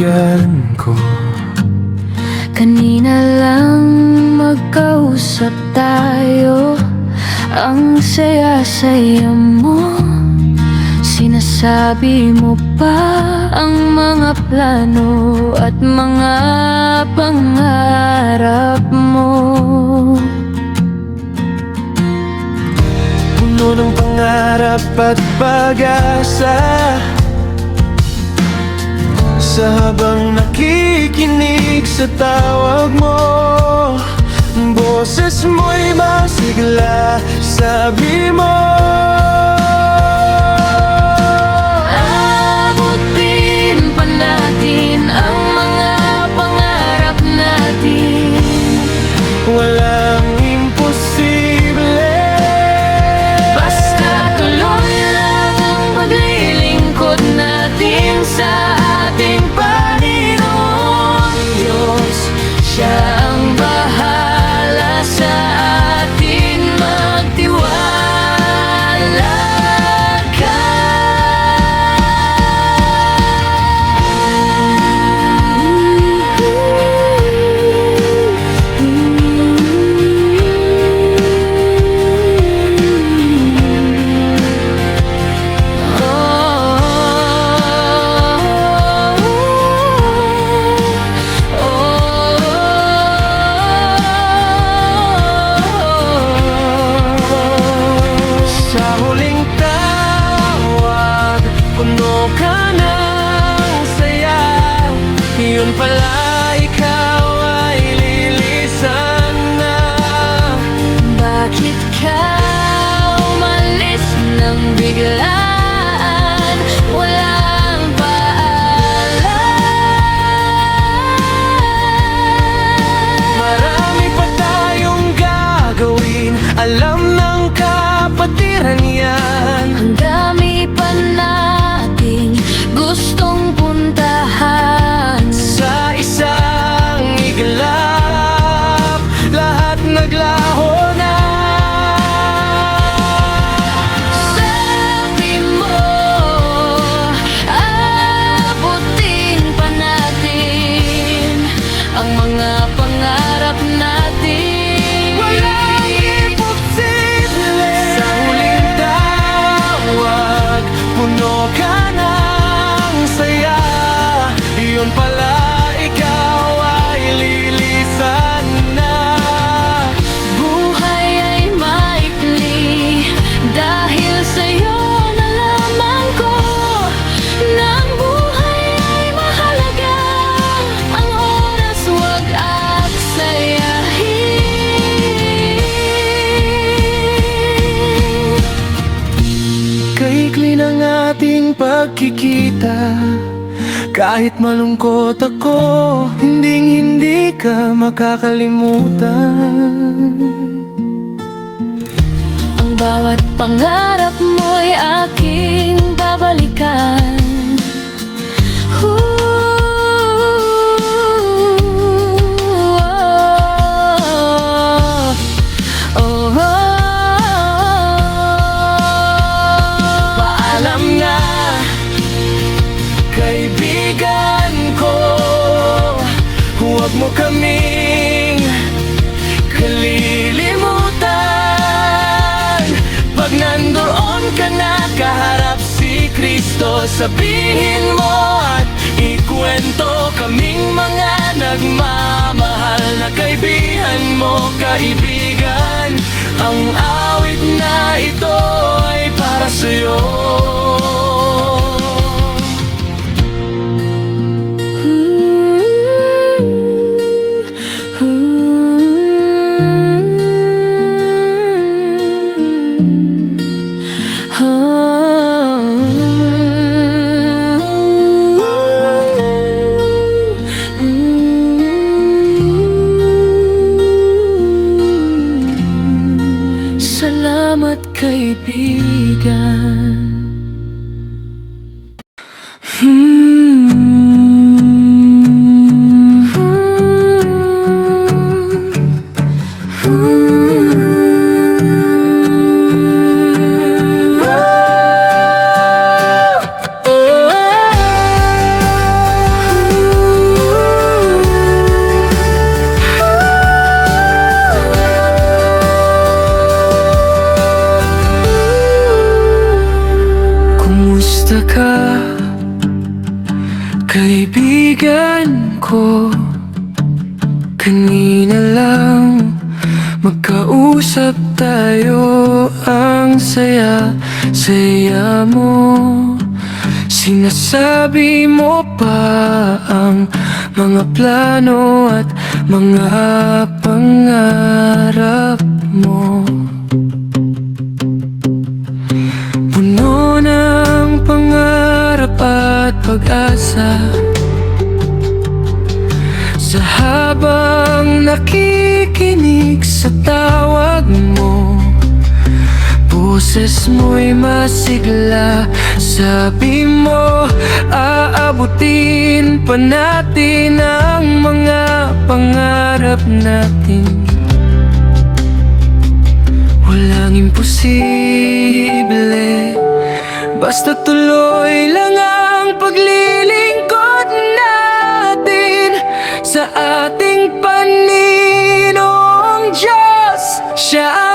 kaibigan ko. Kanina lang magkausap tayo, ang saya-saya mo. Sinasabi mo pa ang mga plano at mga pangarap mo. Puno ng pangarap at pag-asa, sa habang nakikinig sa tawag mo. Boses mo'y masigla, sabi mo Abutin pa natin ang mga pangarap natin. walang imposible, Basta tuloy lang ang paglilingkod natin sa ating Panginoon Diyos. Siya ang bahala sa atin, magtiwala ka. sa huling tawag, puno ka ng saya. Yun pala, ikaw ay lilisan na. Bakit ka umalis nang biglaan, walang paalam? Marami pa tayong gagawin, alam ng kapatiran yan. Ang dami pa nating gustong puntahan. Sa isang iglap, lahat naglaho na. Sabi mo, abutin pa natin ang mga pangarap natin. Walang imposible, sa huling tawag, puno ka ng saya. Yun pala, ikaw ay lilisan na. Buhay ay maikli, dahil sa'yo nalaman ko na ang buhay ay mahalaga. Ang oras huwag aksayahin. Kaikli ng ating pagkikita, kahit malungkot ako, hindi ka makakalimutan. Ang bawat pangarap mo'y aking babalikan. Paalam na, kaibigan ko, huwag mo kaming kalilimutan. Pag nandoon ka na kaharap si Kristo, sabihin mo at ikwento kaming mga nagmamahal na kaibigan mo, kaibigan. Ang awit na ito ay para sa'yo. Salamat, kaibigan. Kaibigan ko, kanina lang magkausap tayo. Ang saya-saya mo, sinasabi mo pa ang mga plano at mga pangarap mo. Puno ng pangarap at pag-asa, sa habang nakikinig sa tawag mo. Boses mo'y masigla, sabi mo aabutin pa natin ang mga pangarap natin. Walang imposible, basta tuloy lang ang paglilingkod natin sa ating Panginoong Diyos. Siya